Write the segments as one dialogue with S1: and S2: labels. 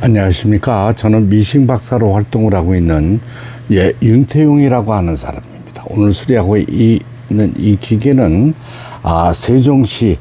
S1: 안녕하십니까. 저는 미싱 박사로 활동을 하고 있는 윤태용이라고 하는 사람입니다. 오늘 수리하고 있는 이 기계는 세종시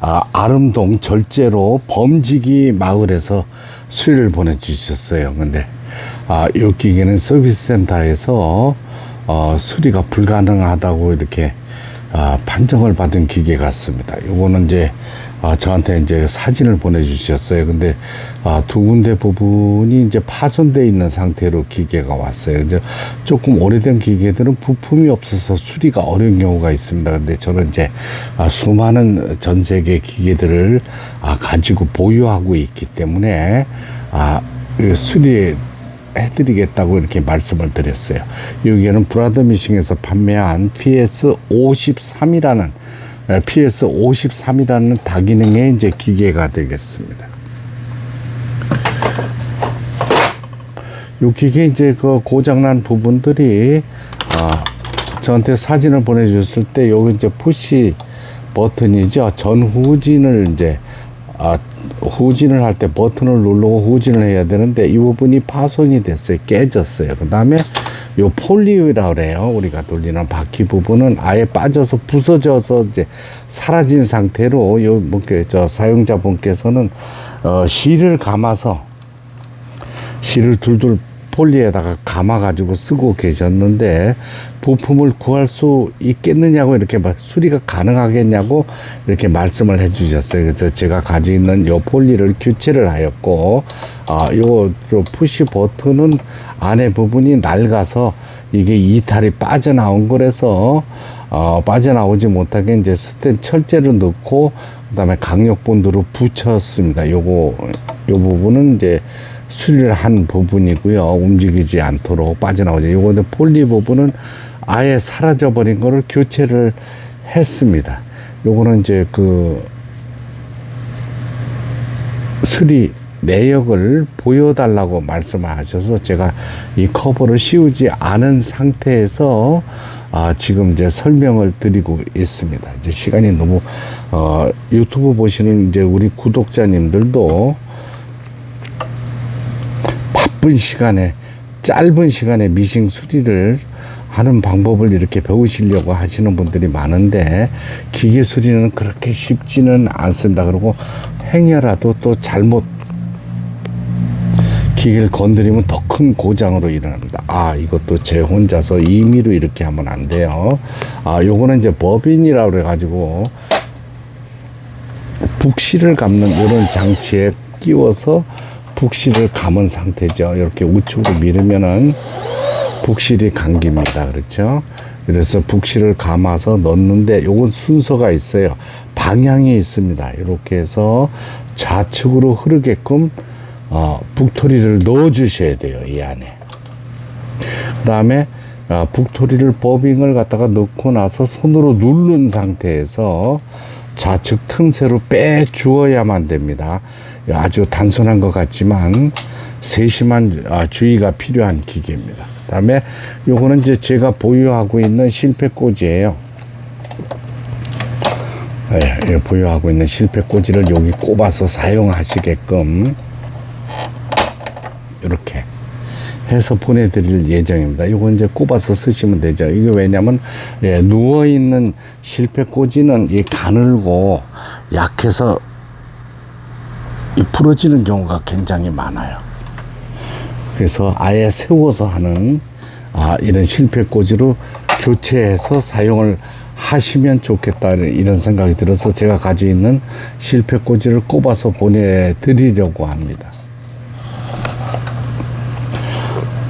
S1: 아름동 절제로 범지기 마을에서 수리를 보내주셨어요. 근데 이 기계는 서비스 센터에서 수리가 불가능하다고 이렇게 판정을 받은 기계 같습니다. 요거는 이제 저한테 이제 사진을 보내주셨어요. 근데 두 군데 부분이 이제 파손되어 있는 상태로 기계가 왔어요. 근데 조금 오래된 기계들은 부품이 없어서 수리가 어려운 경우가 있습니다. 근데 저는 이제 수많은 전 세계 기계들을 가지고 보유하고 있기 때문에 수리 해드리겠다고 이렇게 말씀을 드렸어요. 여기에는 브라더미싱에서 판매한 PS53이라는 다기능의 이제 기계가 되겠습니다. 이 기계 이제 그 고장난 부분들이 저한테 사진을 보내주셨을 때 여기 이제 푸시 버튼이죠. 전후진을 이제 후진을 할 때 버튼을 누르고 후진을 해야 되는데 이 부분이 파손이 됐어요. 깨졌어요. 그 다음에 요 폴리유라 그래요. 우리가 돌리는 바퀴 부분은 아예 빠져서 부서져서 이제 사라진 상태로 저 사용자분께서는 실을 감아서 실을 둘둘 폴리에다가 감아가지고 쓰고 계셨는데 부품을 구할 수 있겠느냐고 이렇게 수리가 가능하겠냐고 이렇게 말씀을 해주셨어요. 그래서 제가 가지고 있는 요 폴리를 교체를 하였고 요 푸시 버튼은 안에 부분이 낡아서 이게 이탈이 빠져나온 거라서 빠져나오지 못하게 이제 스텐 철제를 넣고 그다음에 강력본드로 붙였습니다. 요 부분은 이제 수리를 한 부분이고요. 움직이지 않도록 빠져나오죠. 요거는 폴리 부분은 아예 사라져 버린 거를 교체를 했습니다. 요거는 이제 그 수리 내역을 보여달라고 말씀을 하셔서 제가 이 커버를 씌우지 않은 상태에서 지금 이제 설명을 드리고 있습니다. 이제 시간이 너무 유튜브 보시는 이제 우리 구독자님들도 바쁜 시간에 짧은 시간에 미싱 수리를 하는 방법을 이렇게 배우시려고 하시는 분들이 많은데 기계 수리는 그렇게 쉽지는 않습니다. 그리고 행여라도 또 잘못 기계를 건드리면 더 큰 고장으로 일어납니다. 이것도 제 혼자서 임의로 이렇게 하면 안 돼요. 요거는 이제 버빈이라고 그래가지고 북실을 감는 이런 장치에 끼워서 북실을 감은 상태죠. 이렇게 우측으로 밀으면은 북실이 감깁니다. 그렇죠? 그래서 북실을 감아서 넣는데 요건 순서가 있어요. 방향이 있습니다. 이렇게 해서 좌측으로 흐르게끔 북토리를 넣어 주셔야 돼요. 이 안에. 그 다음에 북토리를 버빙을 갖다가 넣고 나서 손으로 누른 상태에서 좌측 틈새로 빼 주어야만 됩니다. 아주 단순한 것 같지만 세심한 주의가 필요한 기계입니다. 그 다음에 요거는 이제 제가 보유하고 있는 실패꽂이에요. 보유하고 있는 실패꽂이를 여기 꼽아서 사용하시게끔 이렇게 해서 보내드릴 예정입니다. 이거 이제 꼽아서 쓰시면 되죠. 이게 왜냐면 누워있는 실패꽂이는 이 가늘고 약해서 부러지는 경우가 굉장히 많아요. 그래서 아예 세워서 하는 이런 실패꽂이로 교체해서 사용을 하시면 좋겠다 이런 생각이 들어서 제가 가지고 있는 실패꽂이를 꼽아서 보내드리려고 합니다.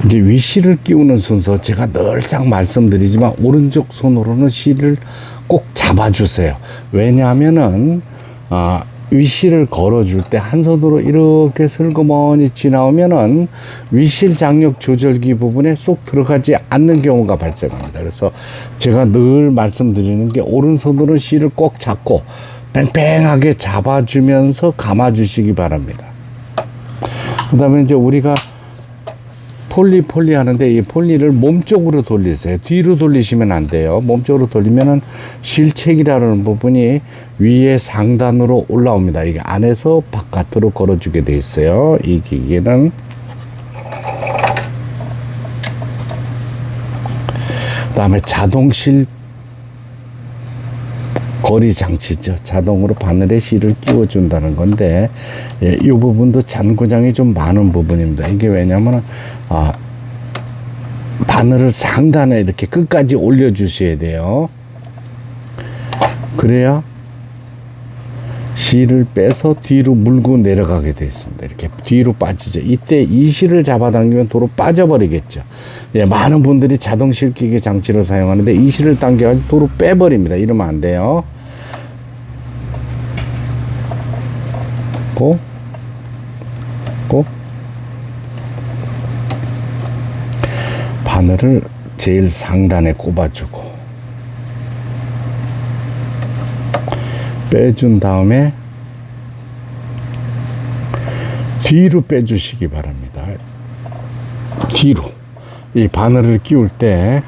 S1: 이제 윗실을 끼우는 순서 제가 늘상 말씀드리지만 오른쪽 손으로는 실을 꼭 잡아주세요. 왜냐하면은 윗실을 걸어줄 때 한 손으로 이렇게 슬그머니 지나오면은 윗실 장력 조절기 부분에 쏙 들어가지 않는 경우가 발생합니다. 그래서 제가 늘 말씀드리는 게 오른손으로 실을 꼭 잡고 뺑뺑하게 잡아주면서 감아주시기 바랍니다. 그 다음에 이제 우리가 폴리 하는데 이 폴리를 몸쪽으로 돌리세요. 뒤로 돌리시면 안 돼요. 몸쪽으로 돌리면은 실책이라는 부분이 위에 상단으로 올라옵니다. 이게 안에서 바깥으로 걸어주게 돼 있어요. 이 기계는. 그다음에 자동실 거리 장치죠. 자동으로 바늘에 실을 끼워준다는 건데, 예, 이 부분도 잔고장이 좀 많은 부분입니다. 이게 왜냐면 바늘을 상단에 이렇게 끝까지 올려주셔야 돼요. 그래야 실을 빼서 뒤로 물고 내려가게 되어 있습니다. 이렇게 뒤로 빠지죠. 이때 이 실을 잡아당기면 도로 빠져버리겠죠. 예, 많은 분들이 자동 실기계 장치를 사용하는데 이 실을 당겨가지고 도로 빼버립니다. 이러면 안 돼요. 바늘을 제일 상단에 꼽아주고 빼준 다음에 뒤로 빼주시기 바랍니다. 뒤로. 이 바늘을 끼울 때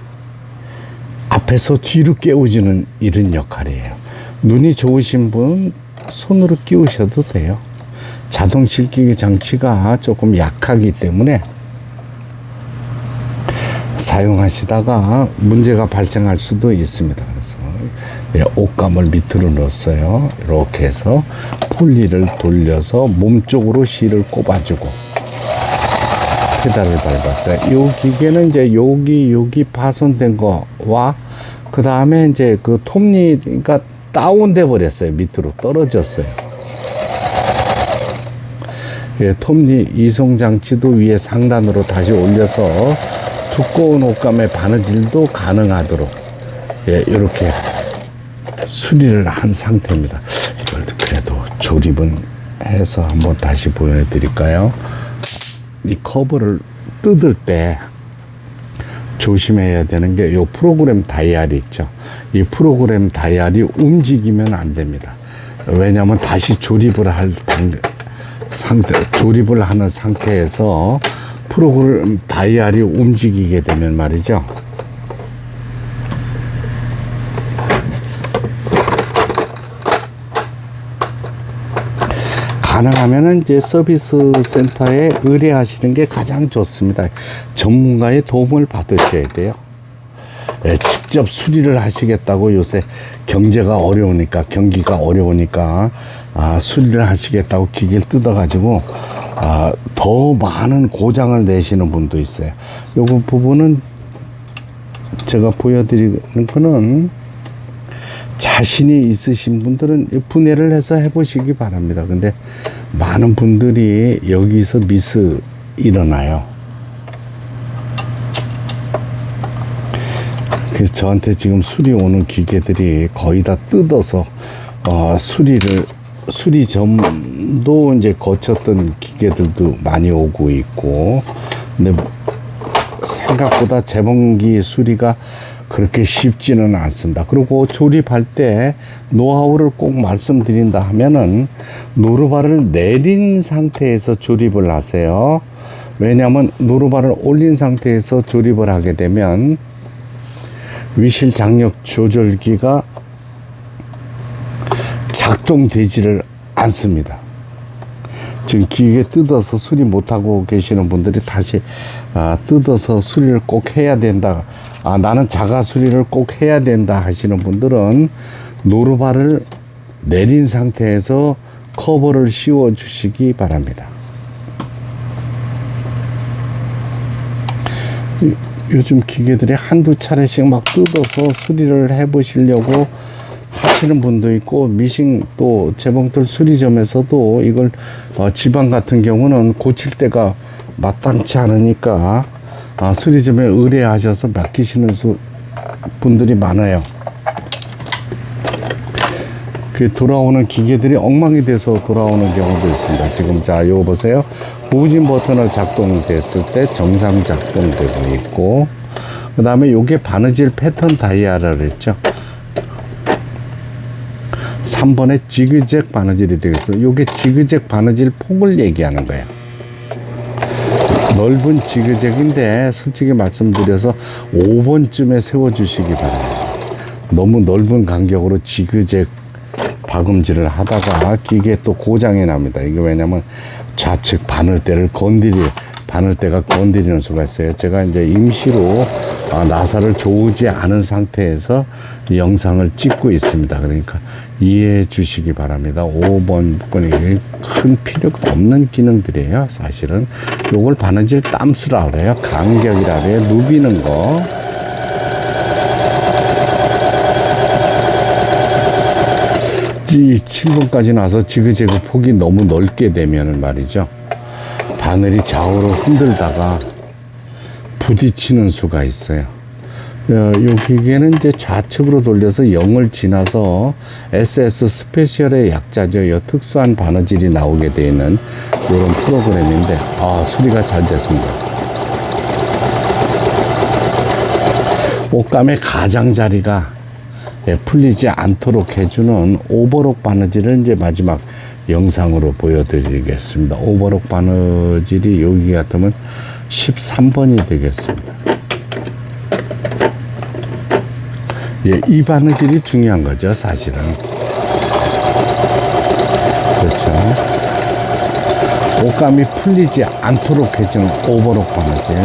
S1: 앞에서 뒤로 깨우지는 이런 역할이에요. 눈이 좋으신 분 손으로 끼우셔도 돼요. 자동 실기기 장치가 조금 약하기 때문에 사용하시다가 문제가 발생할 수도 있습니다. 그래서 예, 옷감을 밑으로 넣었어요. 이렇게 해서 폴리를 돌려서 몸쪽으로 실을 꼽아주고 페달을 밟았어요. 이 기계는 이제 여기 파손된 거와 그 다음에 이제 그 톱니가 다운돼 버렸어요. 밑으로 떨어졌어요. 예, 톱니 이송 장치도 위에 상단으로 다시 올려서 두꺼운 옷감의 바느질도 가능하도록 예, 이렇게 수리를 한 상태입니다. 이걸 그래도 조립은 해서 한번 다시 보여드릴까요? 이 커브를 뜯을 때 조심해야 되는 게 이 프로그램 다이얼이 있죠. 이 프로그램 다이얼이 움직이면 안 됩니다. 왜냐하면 다시 조립을 조립을 하는 상태에서 프로그램 다이얼이 움직이게 되면 말이죠. 가능하면은 이제 서비스 센터에 의뢰하시는 게 가장 좋습니다. 전문가의 도움을 받으셔야 돼요. 예, 직접 수리를 하시겠다고 요새 경기가 어려우니까 수리를 하시겠다고 기계를 뜯어가지고 더 많은 고장을 내시는 분도 있어요. 요거 부분은 제가 보여드리는 거는 자신이 있으신 분들은 분해를 해서 해보시기 바랍니다. 근데 많은 분들이 여기서 미스 일어나요. 그래서 저한테 지금 수리 오는 기계들이 거의 다 뜯어서 수리점도 이제 거쳤던 기계들도 많이 오고 있고, 근데 생각보다 재봉기 수리가 그렇게 쉽지는 않습니다. 그리고 조립할 때 노하우를 꼭 말씀드린다 하면은 노루발을 내린 상태에서 조립을 하세요. 왜냐하면 노루발을 올린 상태에서 조립을 하게 되면 위실 장력 조절기가 작동되지를 않습니다. 지금 기계 뜯어서 수리 못하고 계시는 분들이 다시 뜯어서 수리를 꼭 해야 된다. 나는 자가 수리를 꼭 해야 된다 하시는 분들은 노루발을 내린 상태에서 커버를 씌워 주시기 바랍니다. 요즘 기계들이 한두 차례씩 막 뜯어서 수리를 해 보시려고 하시는 분도 있고, 미싱 또 재봉틀 수리점에서도 이걸 지방 같은 경우는 고칠 때가 마땅치 않으니까 수리점에 의뢰하셔서 맡기시는 분들이 많아요. 그 돌아오는 기계들이 엉망이 돼서 돌아오는 경우도 있습니다. 지금 자, 요거 보세요. 후진 버튼을 작동됐을 때 정상 작동되고 있고, 그 다음에 요게 바느질 패턴 다이얼을 했죠. 3번에 지그잭 바느질이 되겠어요. 요게 지그잭 바느질 폭을 얘기하는 거예요. 넓은 지그재그인데 솔직히 말씀드려서 5번쯤에 세워주시기 바랍니다. 너무 넓은 간격으로 지그재그 박음질을 하다가 기계 또 고장이 납니다. 이게 왜냐면 좌측 바늘대가 건드리는 수가 있어요. 제가 이제 임시로 나사를 조우지 않은 상태에서 이 영상을 찍고 있습니다. 그러니까 이해해 주시기 바랍니다. 5번 거는 큰 필요가 없는 기능들이에요. 사실은 요걸 바느질 땀수라 그래요. 간격이라 그래요. 누비는 거. 이 7번까지 나서 지그재그 폭이 너무 넓게 되면 말이죠. 바늘이 좌우로 흔들다가 부딪히는 수가 있어요. 이 기계는 이제 좌측으로 돌려서 0을 지나서 SS 스페셜의 약자죠. 이 특수한 바느질이 나오게 되어 있는 이런 프로그램인데, 소리가 잘 됐습니다. 옷감의 가장자리가 풀리지 않도록 해주는 오버록 바느질을 이제 마지막 영상으로 보여드리겠습니다. 오버록 바느질이 여기 같으면 13번이 되겠습니다. 이 바느질이 중요한 거죠, 사실은. 그렇죠. 옷감이 풀리지 않도록 해주는 오버록 바느질.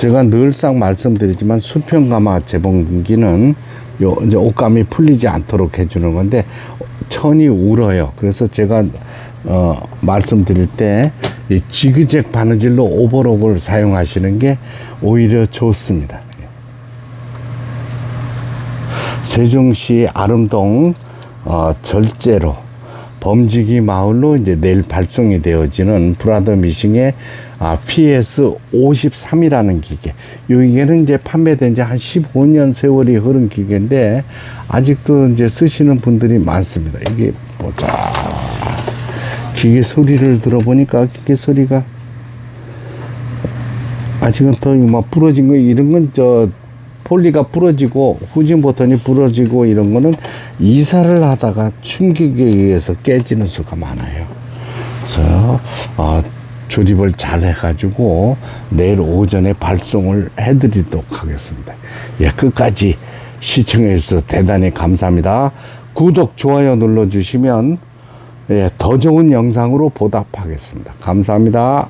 S1: 제가 늘상 말씀드리지만 수평가마 재봉기는 이제 옷감이 풀리지 않도록 해주는 건데 천이 울어요. 그래서 제가 말씀드릴 때 이 지그재그 바느질로 오버록을 사용하시는 게 오히려 좋습니다. 세종시 아름동 절제로 범지기 마을로 이제 내일 발송이 되어지는 브라더 미싱의 PS53이라는 기계. 이 기계는 이제 판매된 지 한 15년 세월이 흐른 기계인데 아직도 이제 쓰시는 분들이 많습니다. 이게 보자. 기계 소리를 들어보니까 기계 소리가 아직은 더 막 부러진 거 이런 건 폴리가 부러지고 후진 버튼이 부러지고 이런 거는 이사를 하다가 충격에 의해서 깨지는 수가 많아요. 그래서 조립을 잘 해가지고 내일 오전에 발송을 해드리도록 하겠습니다. 끝까지 시청해 주셔서 대단히 감사합니다. 구독, 좋아요 눌러주시면 더 좋은 영상으로 보답하겠습니다. 감사합니다.